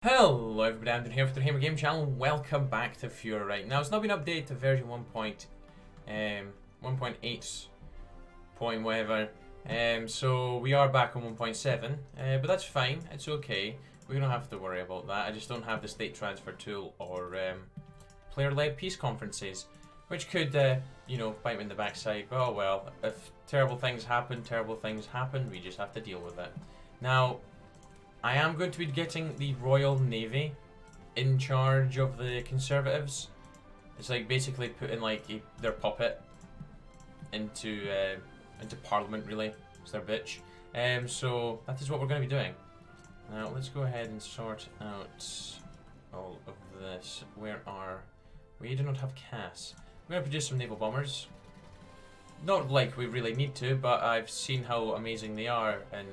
Hello everybody, I'm here for the Hammer Game Channel. Welcome back to Fuhrerreich. Now it's not been updated to version 1.8 point whatever. So we are back on 1.7, but that's fine. It's okay. We don't have to worry about that. I just don't have the state transfer tool or player-led peace conferences, which could, bite me in the backside. But oh well. If terrible things happen, we just have to deal with it. Now, I am going to be getting the Royal Navy in charge of the Conservatives. It's like basically putting like their puppet into Parliament, really. It's their bitch. So that is what we're going to be doing. Now let's go ahead and sort out all of this. Where are we? Do not have CAS. We're going to produce some naval bombers. Not like we really need to, but I've seen how amazing they are, and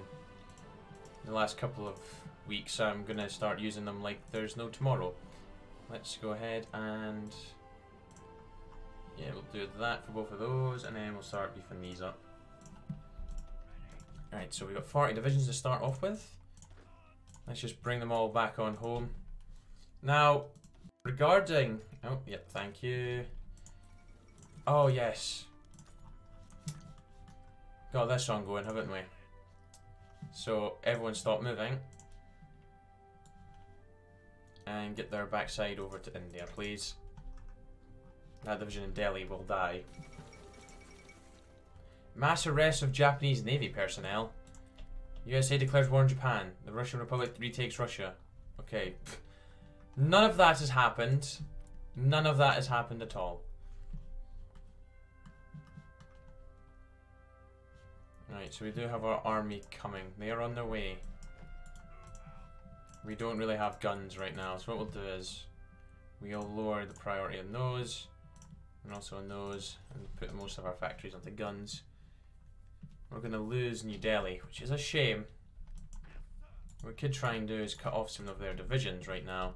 the last couple of weeks I'm gonna start using them like there's no tomorrow. Let's go ahead and we'll do that for both of those, and then we'll start beefing these up. Alright, so we've got 40 divisions to start off with. Let's just bring them all back on home. Now, regarding thank you. Oh yes. Got this song going, haven't we? So everyone stop moving and get their backside over to India, please. That division in Delhi will die. Mass arrest of Japanese Navy personnel. USA declares war on Japan. The Russian Republic retakes Russia. Okay. None of that has happened. None of that has happened at all. Right, so we do have our army coming. They are on their way. We don't really have guns right now, so what we'll do is we'll lower the priority on those and also on those and put most of our factories onto guns. We're going to lose New Delhi, which is a shame. What we could try and do is cut off some of their divisions right now.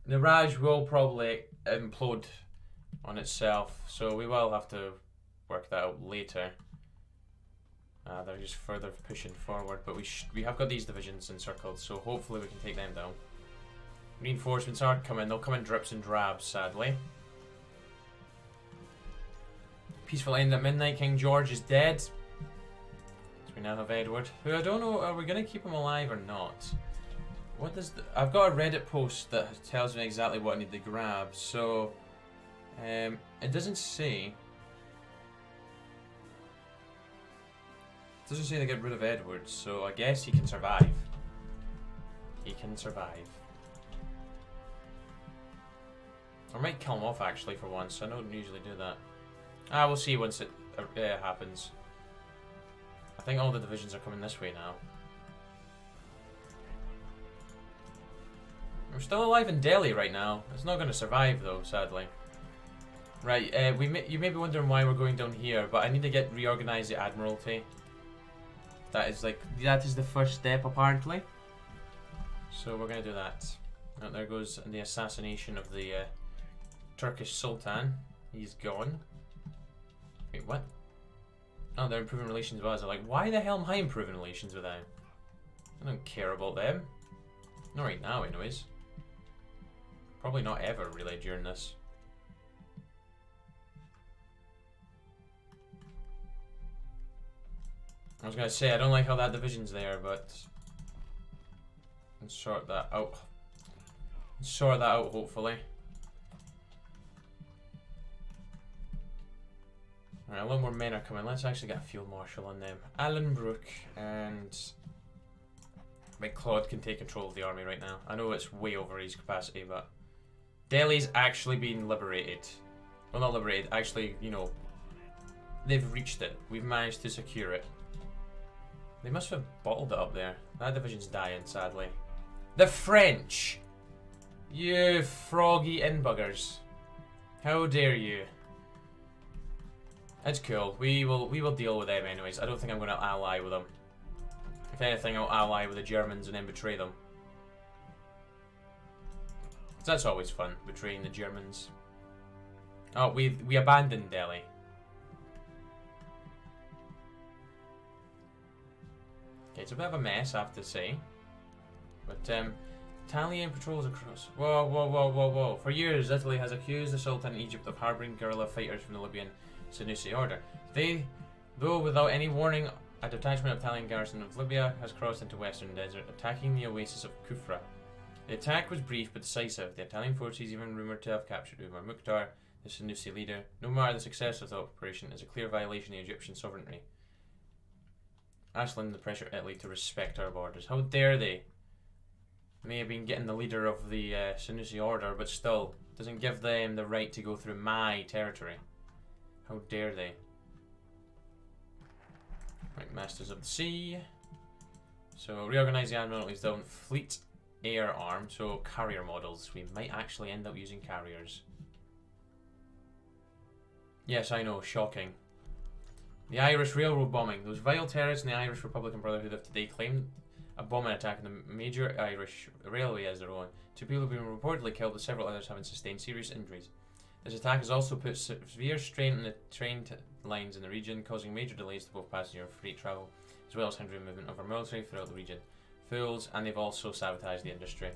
The Raj will probably implode on itself, so we will have to work that out later. They're just further pushing forward, but we have got these divisions encircled, so hopefully we can take them down. Reinforcements are coming. They'll come in drips and drabs, sadly. Peaceful end at midnight. King George is dead. So we now have Edward, who I don't know, are we going to keep him alive or not? What does I've got a Reddit post that tells me exactly what I need to grab, so it doesn't say. It doesn't say to get rid of Edward, so I guess he can survive. He can survive. I might kill him off actually for once. I don't usually do that. We'll see once it happens. I think all the divisions are coming this way now. We're still alive in Delhi right now. It's not going to survive though, sadly. Right, you may be wondering why we're going down here, but I need to reorganize the Admiralty. That is the first step apparently. So we're gonna do that. Oh, there goes the assassination of the Turkish Sultan. He's gone. Wait, what? Oh, they're improving relations with us. I'm like, why the hell am I improving relations with them? I don't care about them. Not right now, anyways. Probably not ever, really, during this. I was gonna say, I don't like how that division's there, but let's sort that out. Sort that out, hopefully. Alright, a lot more men are coming. Let's actually get a field marshal on them. Alan Brooke and McCloud can take control of the army right now. I know it's way over his capacity, but Delhi's actually been liberated. Well, not liberated, actually, they've reached it. We've managed to secure it. They must have bottled it up there. That division's dying, sadly. The French! You froggy inbuggers. How dare you? It's cool. We will deal with them anyways. I don't think I'm going to ally with them. If anything, I'll ally with the Germans and then betray them. That's always fun, betraying the Germans. Oh, we abandoned Delhi. It's a bit of a mess, I have to say. But, Italian patrols across... Whoa, whoa, whoa, whoa, whoa. For years, Italy has accused the Sultan in Egypt of harbouring guerrilla fighters from the Libyan Senussi order. They, though without any warning, a detachment of Italian garrison of Libya has crossed into western desert, attacking the oasis of Kufra. The attack was brief but decisive. The Italian forces even rumoured to have captured Umar Mukhtar, the Senussi leader. No matter the success of the operation, is a clear violation of Egyptian sovereignty. Ashland, the pressure Italy to respect our borders. How dare they? May have been getting the leader of the Senussi order, but still, doesn't give them the right to go through my territory. How dare they? Right, Masters of the Sea. So, reorganise the Admiralties down Fleet Air Arm, so carrier models. We might actually end up using carriers. Yes, I know, shocking. The Irish railroad bombing. Those vile terrorists in the Irish Republican Brotherhood have today claimed a bombing attack on the major Irish railway as their own. 2 people have been reportedly killed, with several others having sustained serious injuries. This attack has also put severe strain on the train lines in the region, causing major delays to both passenger and freight travel, as well as hindering movement of our military throughout the region. Fools, and they've also sabotaged the industry.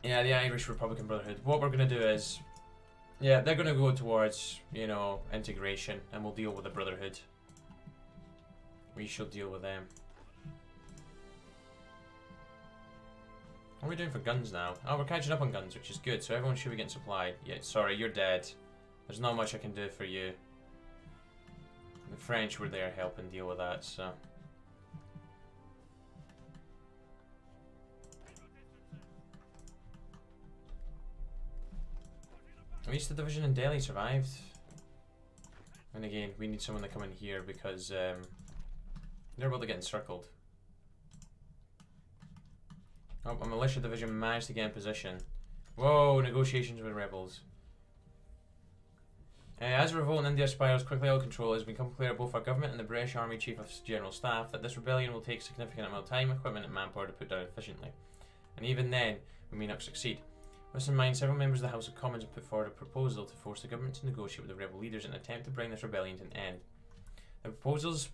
Yeah, the Irish Republican Brotherhood. What we're going to do is, yeah, they're going to go towards, you know, integration, and we'll deal with the Brotherhood. We shall deal with them. What are we doing for guns now? Oh, we're catching up on guns, which is good, so everyone should be getting supplied. Yeah, sorry, you're dead. There's not much I can do for you. The French were there helping deal with that, so... At least the division in Delhi survived. And again, we need someone to come in here because they're about to get encircled. Oh, a militia division managed to get in position. Whoa, negotiations with rebels. As Revolt in India spirals quickly out of control, it has become clear to both our government and the British Army Chief of General Staff that this rebellion will take a significant amount of time, equipment and manpower to put down efficiently. And even then, we may not succeed. With this in mind, several members of the House of Commons have put forward a proposal to force the government to negotiate with the rebel leaders in an attempt to bring this rebellion to an end. The proposals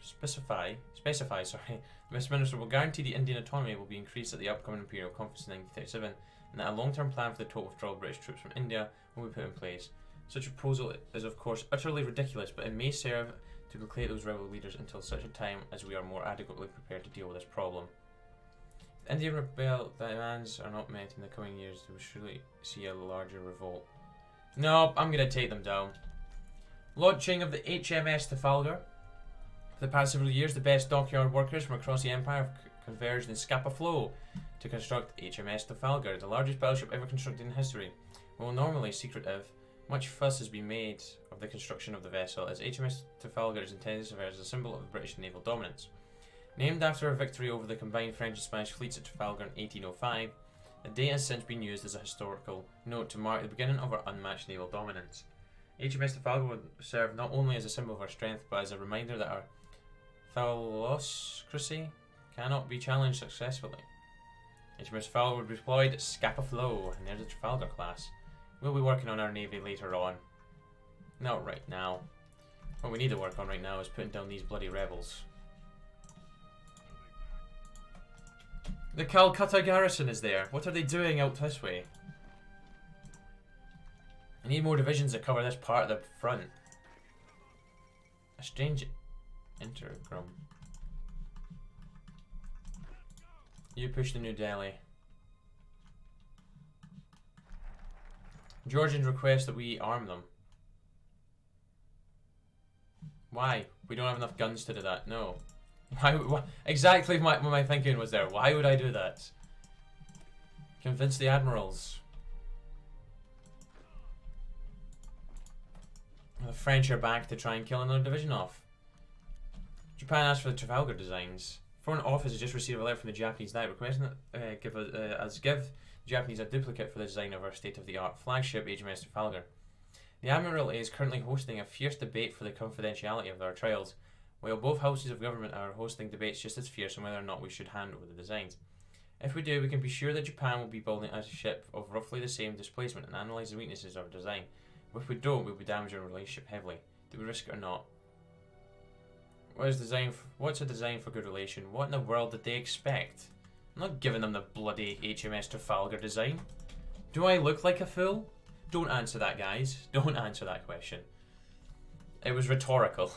specify the Westminster will guarantee the Indian autonomy will be increased at the upcoming Imperial Conference in 1937, and that a long-term plan for the total withdrawal of British troops from India will be put in place. Such a proposal is of course utterly ridiculous, but it may serve to placate those rebel leaders until such a time as we are more adequately prepared to deal with this problem. If Indian rebel demands are not met in the coming years, we will surely see a larger revolt. No, I'm going to take them down. Launching of the HMS Trafalgar. For the past several years, the best dockyard workers from across the Empire have converged in Scapa Flow to construct HMS Trafalgar, the largest battleship ever constructed in history. While normally secretive, much fuss has been made of the construction of the vessel, as HMS Trafalgar is intended to serve as a symbol of British naval dominance. Named after a victory over the combined French and Spanish fleets at Trafalgar in 1805, the date has since been used as a historical note to mark the beginning of our unmatched naval dominance. HMS Trafalgar would serve not only as a symbol of our strength, but as a reminder that our phallocracy cannot be challenged successfully. HMS Trafalgar would be deployed at Scapa Flow, and there's the Trafalgar class. We'll be working on our navy later on. Not right now. What we need to work on right now is putting down these bloody rebels. The Calcutta garrison is there. What are they doing out this way? I need more divisions to cover this part of the front. A strange intergrum. You push to New Delhi. Georgians request that we arm them. Why? We don't have enough guns to do that. No. Why exactly what my thinking was there. Why would I do that? Convince the admirals. The French are back to try and kill another division off. Japan asked for the Trafalgar designs. Foreign Office has just received a letter from the Japanese Knight requesting that give the Japanese a duplicate for the design of our state-of-the-art flagship HMS Trafalgar. The Admiralty is currently hosting a fierce debate for the confidentiality of our trials, while both houses of government are hosting debates just as fierce on whether or not we should hand over the designs. If we do, we can be sure that Japan will be building a ship of roughly the same displacement and analyse the weaknesses of our design. But if we don't, we'll be damaging our relationship heavily. Do we risk it or not? What's a design for good relation? What in the world did they expect? I'm not giving them the bloody HMS Trafalgar design. Do I look like a fool? Don't answer that, guys. Don't answer that question. It was rhetorical.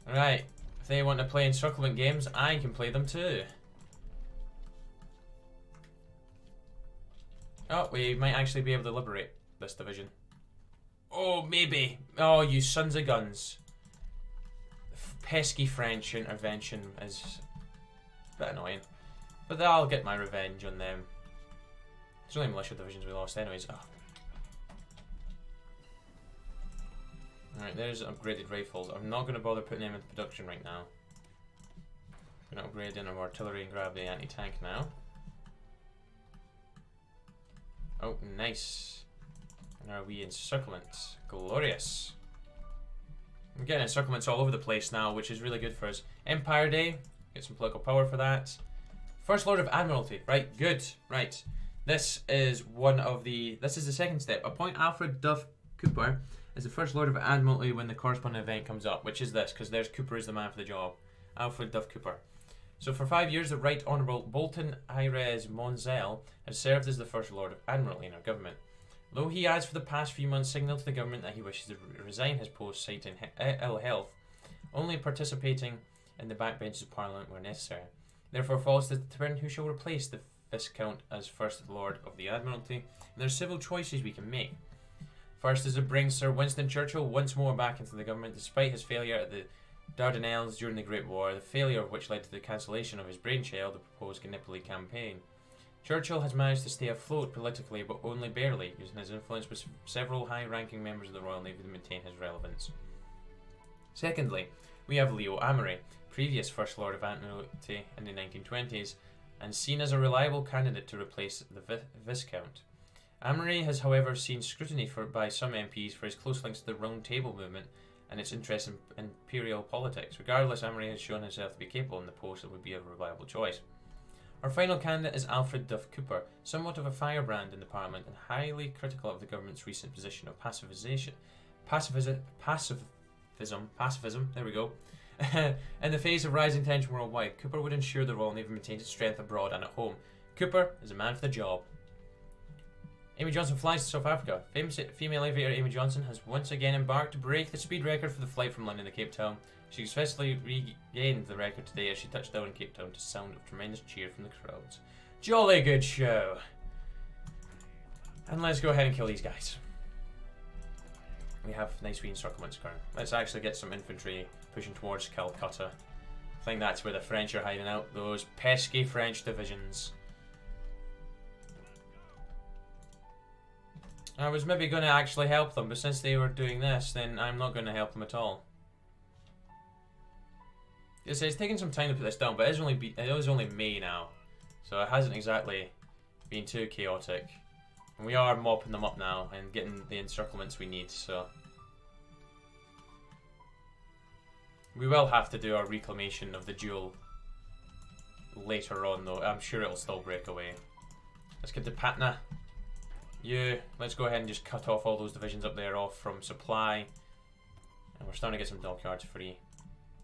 Right. If they want to play encirclement games, I can play them too. Oh, we might actually be able to liberate this division. Oh, maybe. Oh, you sons of guns. Pesky French intervention is a bit annoying. But I'll get my revenge on them. There's only militia divisions we lost anyways. Oh. Alright, there's upgraded rifles. I'm not going to bother putting them into production right now. I'm going to upgrade in our artillery and grab the anti-tank now. Oh, nice. And are we encirclement? Glorious. We're getting encirclements all over the place now, which is really good for us. Empire Day. Get some political power for that. First Lord of Admiralty. Right, good. Right. This is the second step. Appoint Alfred Duff Cooper as the First Lord of Admiralty when the corresponding event comes up, which is this, because there's Cooper is the man for the job. Alfred Duff Cooper. So for 5 years, the Right Honourable Bolton Ayres Monzel has served as the First Lord of Admiralty in our government. Though he has for the past few months signalled to the government that he wishes to resign his post citing ill health, only participating in the backbenches of Parliament where necessary. Therefore falls to determine who shall replace the Viscount as First Lord of the Admiralty, and there are several choices we can make. First is to bring Sir Winston Churchill once more back into the government despite his failure at the Dardanelles during the Great War, the failure of which led to the cancellation of his brainchild, the proposed Gallipoli campaign. Churchill has managed to stay afloat politically, but only barely, using his influence with several high-ranking members of the Royal Navy to maintain his relevance. Secondly, we have Leo Amory, previous First Lord of Admiralty in the 1920s, and seen as a reliable candidate to replace the Viscount. Amory has, however, seen scrutiny by some MPs for his close links to the Round Table movement and its interest in imperial politics. Regardless, Amory has shown himself to be capable in the post that would be a reliable choice. Our final candidate is Alfred Duff Cooper, somewhat of a firebrand in the Parliament and highly critical of the government's recent position of pacifism, there we go. In the face of rising tension worldwide, Cooper would ensure the Royal Navy maintains its strength abroad and at home. Cooper is a man for the job. Amy Johnson flies to South Africa. Famous female aviator Amy Johnson has once again embarked to break the speed record for the flight from London to Cape Town. She successfully regained the record today as she touched down in Cape Town to sound of tremendous cheer from the crowds. Jolly good show. And let's go ahead and kill these guys. We have nice wee encirclements current. Let's actually get some infantry pushing towards Calcutta. I think that's where the French are hiding out. Those pesky French divisions. I was maybe going to actually help them, but since they were doing this, then I'm not going to help them at all. It's taking some time to put this down, but it is only May now, so it hasn't exactly been too chaotic. And we are mopping them up now and getting the encirclements we need, so... We will have to do our reclamation of the duel later on, though. I'm sure it'll still break away. Let's get to Patna. Let's go ahead and just cut off all those divisions up there off from supply. And we're starting to get some dockyards free.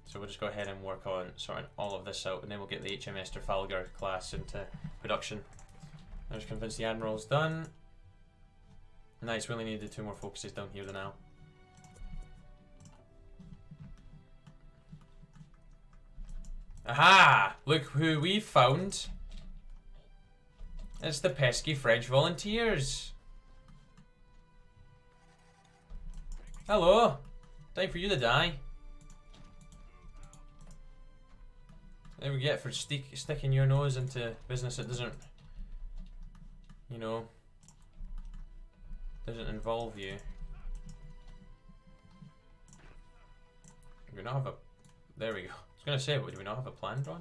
So we'll just go ahead and work on sorting all of this out, and then we'll get the HMS Trafalgar class into production. I was convinced the Admiral's done. Nice, we only needed 2 more focuses down here now. Aha! Look who we found. It's the pesky French volunteers. Hello. Time for you to die. There we get for sticking your nose into business that doesn't, you know, doesn't involve you. Do we not have a... There we go. I was going to say, but do we not have a plan drawn?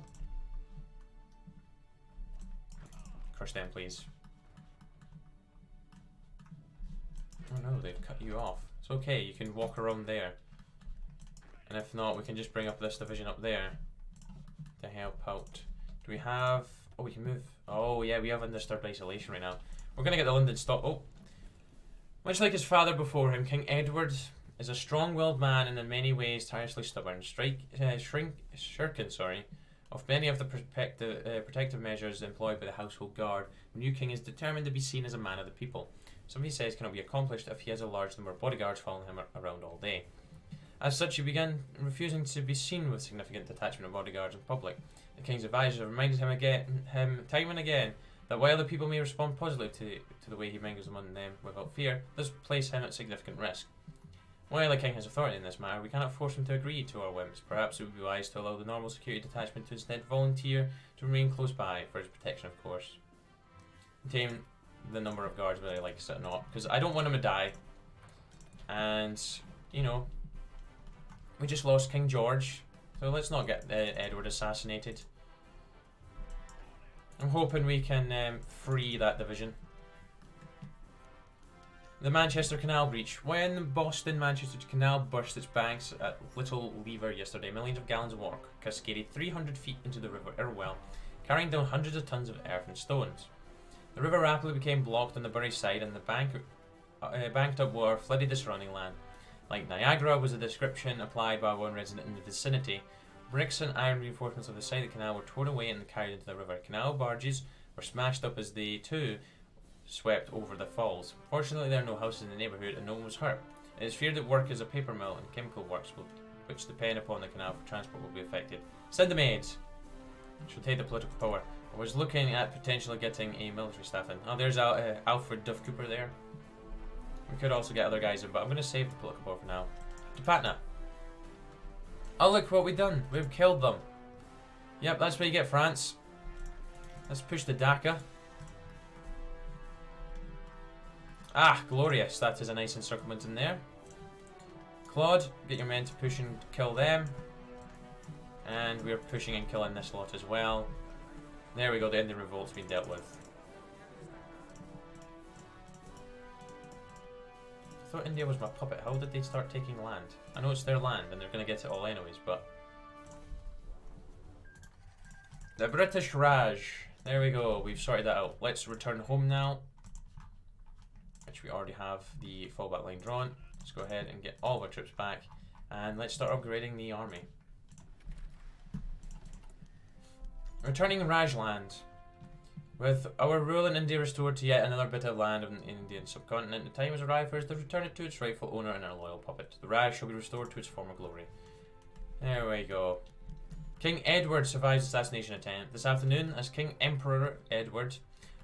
Crush them, please. Oh no, they've cut you off. It's okay, you can walk around there. And if not, we can just bring up this division up there to help out. Do we have... Oh, we can move. Oh yeah, we have undisturbed isolation right now. We're going to get the London stop. Oh. Much like his father before him, King Edward is a strong-willed man and in many ways tirelessly stubborn, shirking, of many of the protective measures employed by the household guard. The new king is determined to be seen as a man of the people. Some he says cannot be accomplished if he has a large number of bodyguards following him around all day. As such, he began refusing to be seen with significant detachment of bodyguards in public. The king's advisors have reminded him time and again that while the people may respond positively to the way he mingles among them without fear, this place him at significant risk. While the king has authority in this matter, we cannot force him to agree to our whims. Perhaps it would be wise to allow the normal security detachment to instead volunteer to remain close by, for his protection of course. Contain the number of guards whether he likes it or not, because I don't want him to die. And, you know, we just lost King George, so let's not get Edward assassinated. I'm hoping we can free that division. The Manchester Canal breach. When the Boston-Manchester Canal burst its banks at Little Lever yesterday, millions of gallons of water cascaded 300 feet into the River Irwell, carrying down hundreds of tons of earth and stones. The river rapidly became blocked on the Bury side, and the banked up water flooded the surrounding land. Like Niagara was the description applied by one resident in the vicinity. Bricks and iron reinforcements of the side of the canal were torn away and carried into the river. Canal barges were smashed up as they too swept over the falls. Fortunately, there are no houses in the neighbourhood and no one was hurt. It is feared that work as a paper mill and chemical works, which depend upon the canal for transport, will be affected. Send the maids! Which will take the political power. I was looking at potentially getting a military staff in. Oh, there's Alfred Duff Cooper there. We could also get other guys in, but I'm going to save the political power for now. To Patna. Oh, look what we've done. We've killed them. Yep, that's what you get, France. Let's push the Dhaka. Ah, glorious. That is a nice encirclement in there. Claude, get your men to push and kill them. And we're pushing and killing this lot as well. There we go, the Indian revolt's been dealt with. I thought India was my puppet. How did they start taking land? I know it's their land and they're going to get it all anyways, but... The British Raj. There we go, we've sorted that out. Let's return home now. Which we already have the fallback line drawn. Let's go ahead and get all of our troops back. And let's start upgrading the army. Returning Rajland. With our rule in India restored to yet another bit of land on the Indian subcontinent, the time has arrived for us to return it to its rightful owner and our loyal puppet. The Raj shall be restored to its former glory. There we go. King Edward survives the assassination attempt. This afternoon, as King Emperor Edward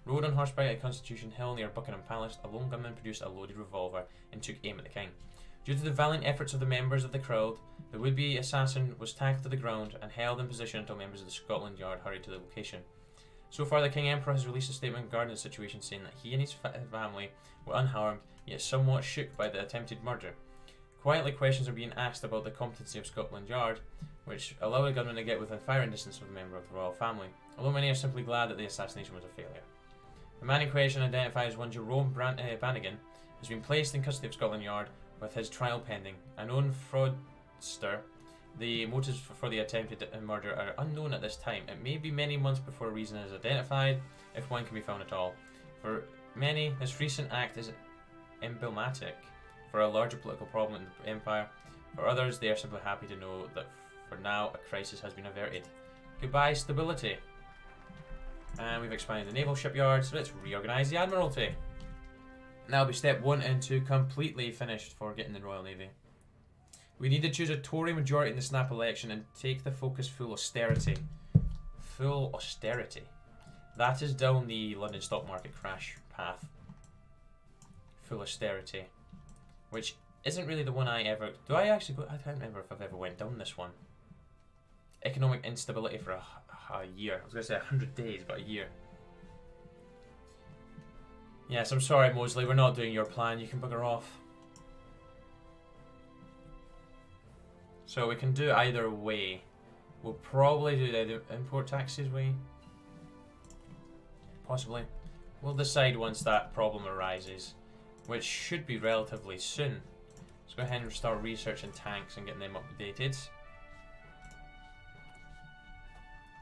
rode on horseback at Constitution Hill near Buckingham Palace, a lone gunman produced a loaded revolver and took aim at the king. Due to the valiant efforts of the members of the crowd, the would-be assassin was tackled to the ground and held in position until members of the Scotland Yard hurried to the location. So far, the King Emperor has released a statement regarding the situation, saying that he and his family were unharmed, yet somewhat shook by the attempted murder. Quietly, questions are being asked about the competency of Scotland Yard, which allow the gunman to get within firing distance of a member of the royal family, although many are simply glad that the assassination was a failure. The man in question, identified as one Jarrow Bannigan, has been placed in custody of Scotland Yard with his trial pending. A known fraudster. The motives for the attempted murder are unknown at this time. It may be many months before a reason is identified, if one can be found at all. For many, this recent act is emblematic for a larger political problem in the empire. For others, they are simply happy to know that for now a crisis has been averted. Goodbye, stability. And we've expanded the naval shipyards, so let's reorganise the Admiralty. That'll be step 1 and 2 completely finished for getting the Royal Navy. We need to choose a Tory majority in the snap election and take the focus full austerity. Full austerity. That is down the London stock market crash path. Full austerity. Which isn't really the one I ever... Do I actually go... I can't remember if I've ever went down this one. Economic instability for a year. I was going to say 100 days, but a year. Yes, I'm sorry, Mosley. We're not doing your plan. You can bugger off. So we can do either way. We'll probably do the import taxes way. Possibly. We'll decide once that problem arises, which should be relatively soon. Let's go ahead and start researching tanks and getting them updated.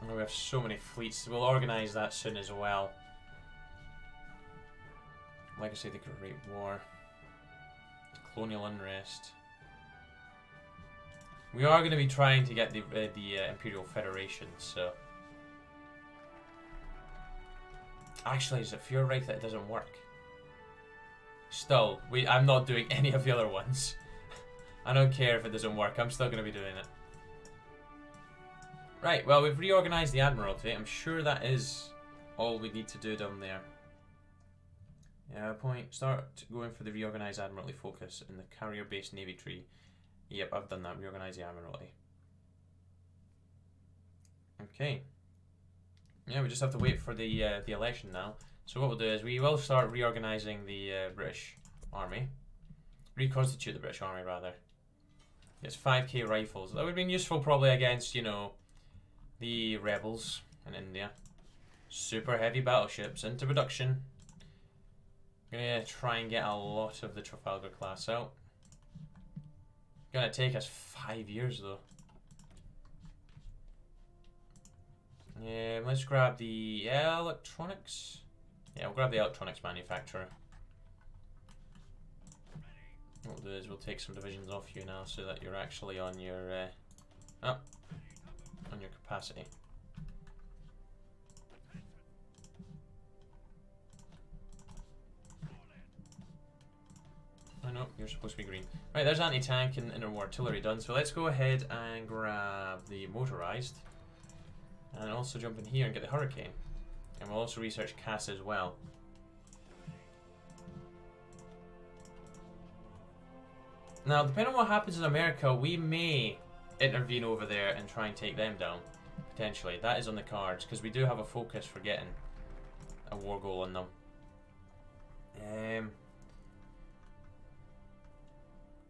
And we have so many fleets. We'll organise that soon as well. Like I say, the Great War. Colonial unrest. We are going to be trying to get the Imperial Federation, so... Actually, is it Fuhrerreich that it doesn't work? Still, I'm not doing any of the other ones. I don't care if it doesn't work, I'm still going to be doing it. Right, well, we've reorganised the Admiralty. I'm sure that is all we need to do down there. Yeah, start going for the reorganised Admiralty focus in the carrier-based Navy tree. Yep, I've done that. Reorganise the Admiralty. Okay. Yeah, we just have to wait for the election now. So what we'll do is we will start reorganising the British Army. Reconstitute the British Army, rather. It's 5k rifles. That would have been useful probably against, you know, the rebels in India. Super heavy battleships into production. Gonna try and get a lot of the Trafalgar class out. Gonna take us 5 years though. Yeah, let's grab the electronics. Yeah, we'll grab the electronics manufacturer. What we'll do is we'll take some divisions off you now so that you're actually on your on your capacity. Oh no, you're supposed to be green. Right, there's anti-tank and interwar artillery done, so let's go ahead and grab the motorized. And also jump in here and get the Hurricane. And we'll also research CAS as well. Now, depending on what happens in America, we may intervene over there and try and take them down. Potentially. That is on the cards, because we do have a focus for getting a war goal on them.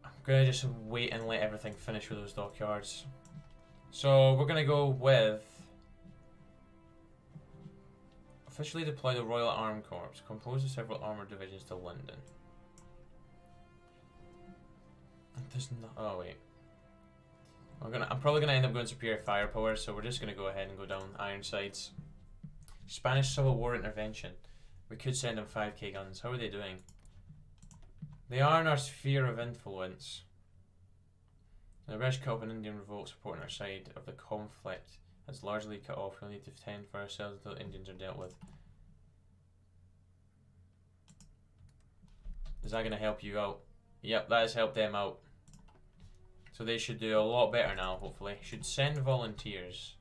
I'm going to just wait and let everything finish with those dockyards. So, we're going to go with... Officially deploy the Royal Armed Corps, composed of several armoured divisions to London. There's no... Oh, wait. I'm probably going to end up going superior firepower, so we're just going to go ahead and go down Ironsides. Spanish Civil War intervention. We could send them 5k guns. How are they doing? They are in our sphere of influence. The British cut off an Indian revolt supporting our side of the conflict. That's largely cut off. We'll need to fend for ourselves until the Indians are dealt with. Is that going to help you out? Yep, that has helped them out. So they should do a lot better now, hopefully. Should send volunteers.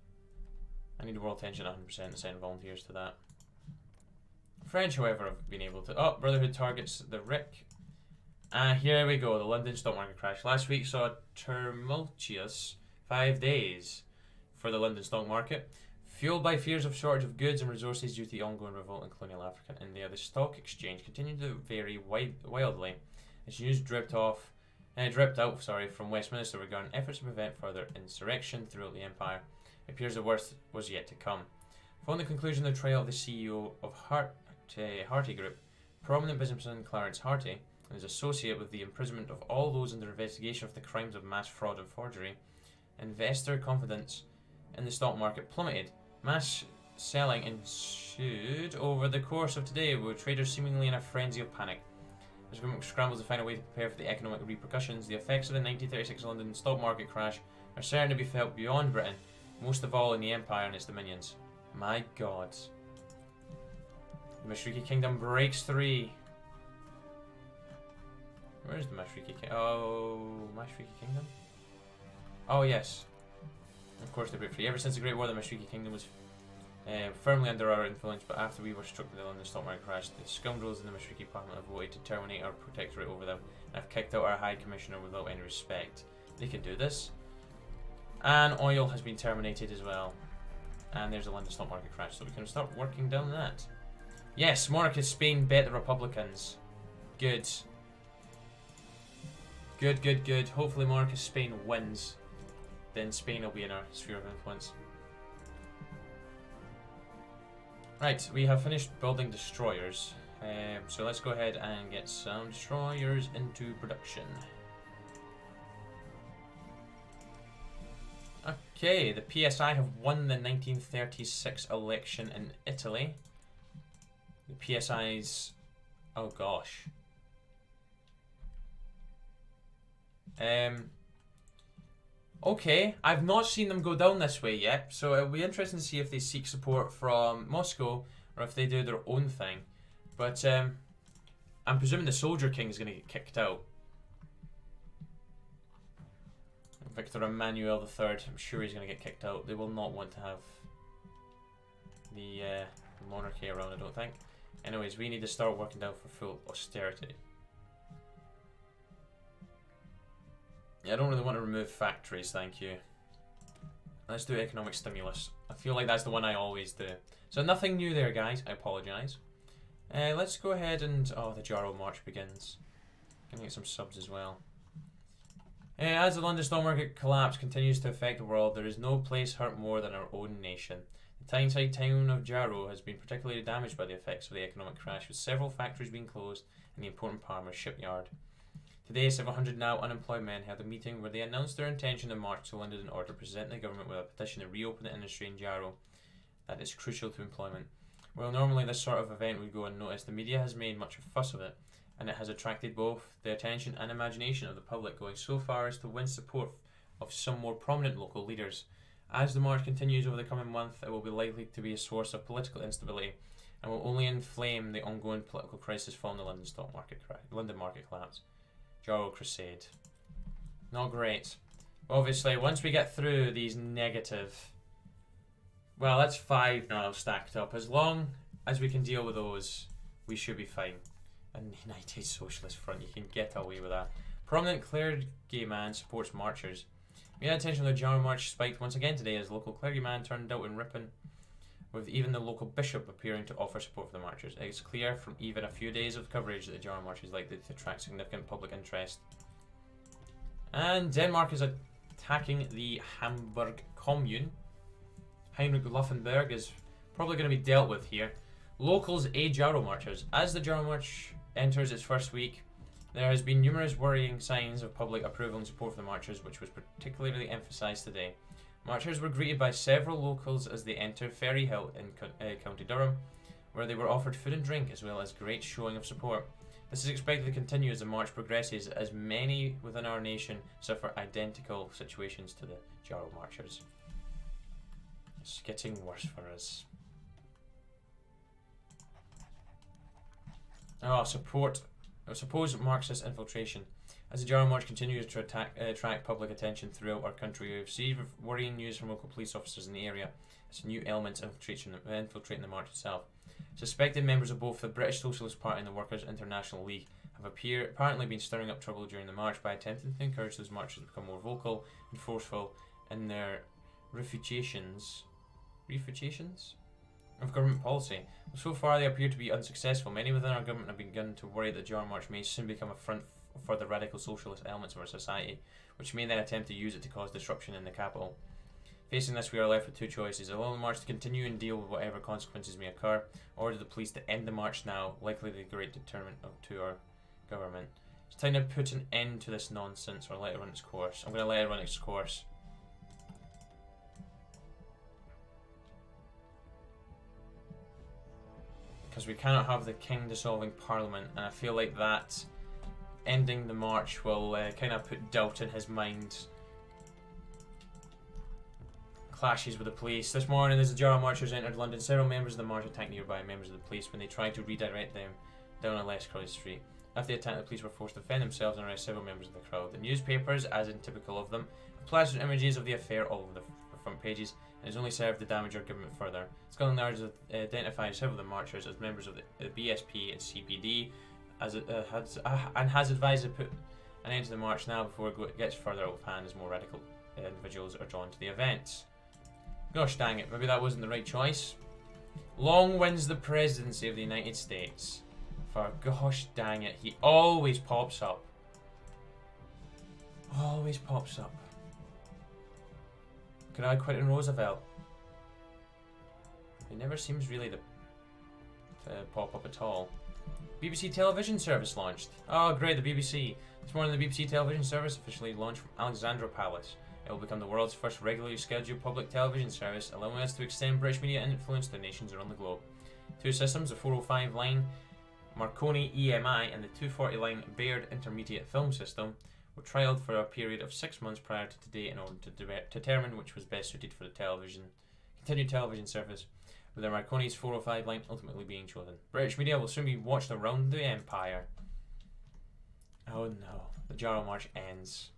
I need world tension 100% to send volunteers to that. French, however, have been able to... Oh, Brotherhood targets the Rick. And here we go, the London stock market crash. Last week saw a tumultuous 5 days for the London stock market. Fueled by fears of shortage of goods and resources due to the ongoing revolt in colonial Africa and India, the stock exchange continued to vary wildly. Its news dripped out from Westminster regarding efforts to prevent further insurrection throughout the empire. It appears the worst was yet to come. Following the conclusion of the trial of the CEO of Harty Group, prominent businessman Clarence Harty and his associate with the imprisonment of all those under investigation of the crimes of mass fraud and forgery, investor confidence in the stock market plummeted. Mass selling ensued over the course of today, with traders seemingly in a frenzy of panic. As government scrambles to find a way to prepare for the economic repercussions, the effects of the 1936 London stock market crash are certain to be felt beyond Britain, most of all in the Empire and its dominions. My God. The Mashriki Kingdom breaks 3. Where is the Mashriki Kingdom? Oh, Mashriki Kingdom? Oh, yes. Of course they break 3. Ever since the Great War, the Mashriki Kingdom was firmly under our influence, but after we were struck with the London stock market crash, the scoundrels in the Mashriki Parliament have voted to terminate our protectorate over them and have kicked out our High Commissioner without any respect. They can do this. And oil has been terminated as well. And there's a London stock market crash, so we can start working down that. Yes, Monarchist Spain bet the Republicans. Good. Good, good, good. Hopefully Monarchist Spain wins. Then Spain will be in our sphere of influence. Right, we have finished building destroyers. So let's go ahead and get some destroyers into production. Okay, the PSI have won the 1936 election in Italy. The PSI's... Oh gosh. Okay, I've not seen them go down this way yet, so it'll be interesting to see if they seek support from Moscow or if they do their own thing. But I'm presuming the Soldier King is going to get kicked out. Victor Emmanuel III, I'm sure he's going to get kicked out. They will not want to have the monarchy around, I don't think. Anyways, we need to start working down for full austerity. Yeah, I don't really want to remove factories, thank you. Let's do economic stimulus. I feel like that's the one I always do. So nothing new there, guys. I apologise. Let's go ahead and... Oh, the Jarrow March begins. Gonna get some subs as well. As the London stock market collapse continues to affect the world, there is no place hurt more than our own nation. The Tyneside town of Jarrow has been particularly damaged by the effects of the economic crash, with several factories being closed and the important Parma shipyard. Today, several hundred now unemployed men held a meeting where they announced their intention to march to London in order to present the government with a petition to reopen the industry in Jarrow that is crucial to employment. While normally this sort of event would go unnoticed, the media has made much of a fuss of it, and it has attracted both the attention and imagination of the public, going so far as to win support of some more prominent local leaders. As the march continues over the coming month, it will be likely to be a source of political instability and will only inflame the ongoing political crisis following the London market collapse. Jarrow Crusade. Not great. Obviously, once we get through these negative... Well, that's 5 now stacked up. As long as we can deal with those, we should be fine. And United Socialist Front, you can get away with that. Prominent clergyman supports marchers. We had attention to the Jarrow March spiked once again today as local clergyman turned out in Ripon, with even the local bishop appearing to offer support for the marchers. It's clear from even a few days of coverage that the Jarrow March is likely to attract significant public interest. And Denmark is attacking the Hamburg Commune. Heinrich Luffenberg is probably going to be dealt with here. Locals aid Jarrow Marchers. As the Jarrow March enters its first week, there has been numerous worrying signs of public approval and support for the marchers, which was particularly emphasised today. Marchers were greeted by several locals as they entered Ferry Hill in County Durham, where they were offered food and drink as well as great showing of support. This is expected to continue as the march progresses, as many within our nation suffer identical situations to the Jarrow Marchers. It's getting worse for us. Oh, supposed Marxist infiltration. As the Jarrow March continues to attract public attention throughout our country, we receive worrying news from local police officers in the area as new elements infiltrating the march itself. Suspected members of both the British Socialist Party and the Workers' International League have apparently been stirring up trouble during the march by attempting to encourage those marchers to become more vocal and forceful in their refutations of government policy. So far, they appear to be unsuccessful. Many within our government have begun to worry that the Jarrow March may soon become a front for the radical socialist elements of our society, which may then attempt to use it to cause disruption in the capital. Facing this, we are left with two choices: allow the march to continue and deal with whatever consequences may occur, or order the police to end the march now, likely the great deterrent to our government. It's time to put an end to this nonsense, or let it run its course. I'm going to let it run its course. Because we cannot have the king dissolving parliament, and I feel like that ending the march will kind of put doubt in his mind. Clashes with the police. This morning, as the Jarrow Marchers entered London, several members of the march attacked nearby members of the police when they tried to redirect them down a less crowded street. After the attack, the police were forced to defend themselves and arrest several members of the crowd. The newspapers, as in typical of them, have plastered images of the affair all over the front pages, and has only served to damage our government further. Scotland Yard has identified several of the marchers as members of the BSP and CPD, and has advised to put an end to the march now before it gets further out of hand, as more radical individuals are drawn to the event. Gosh dang it, maybe that wasn't the right choice. Long wins the presidency of the United States. For gosh dang it, he always pops up. Always pops up. Could I quit in Roosevelt? It never seems really to pop up at all. BBC television service launched. Oh great, the BBC. This morning the BBC television service officially launched from Alexandra Palace. It will become the world's first regularly scheduled public television service, allowing us to extend British media influence to nations around the globe. Two systems, the 405 line Marconi EMI and the 240 line Baird Intermediate Film System, were trialled for a period of 6 months prior to today in order to determine which was best suited for the continued television service, with the Marconi's 405 line ultimately being chosen. British media will soon be watched around the empire. Oh no, the Jarrow March ends.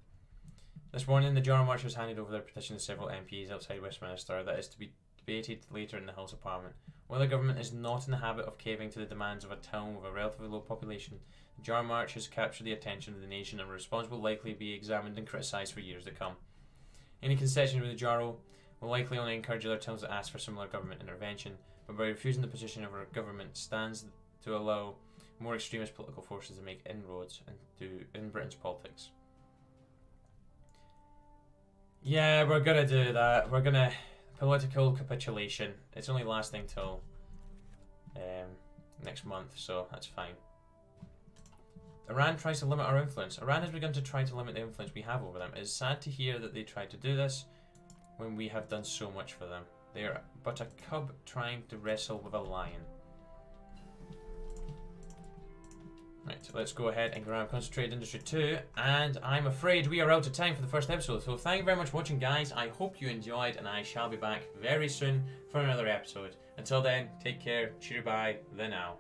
This morning, the Jarrow March has handed over their petition to several MPs outside Westminster that is to be debated later in the House of Parliament. While the government is not in the habit of caving to the demands of a town with a relatively low population, the Jarrow March has captured the attention of the nation and response will likely be examined and criticised for years to come. Any concession with the Jarrow will likely only encourage other towns to ask for similar government intervention, but by refusing the petition of our government stands to allow more extremist political forces to make inroads in Britain's politics. Yeah, we're gonna do that. We're gonna political capitulation. It's only lasting till next month, so that's fine. Iran tries to limit our influence. Iran has begun to try to limit the influence we have over them. It is sad to hear that they tried to do this when we have done so much for them. They are but a cub trying to wrestle with a lion. Right, so let's go ahead and grab Concentrated Industry 2, and I'm afraid we are out of time for the first episode, so thank you very much for watching, guys. I hope you enjoyed, and I shall be back very soon for another episode. Until then, take care, cheerio, bye, the now.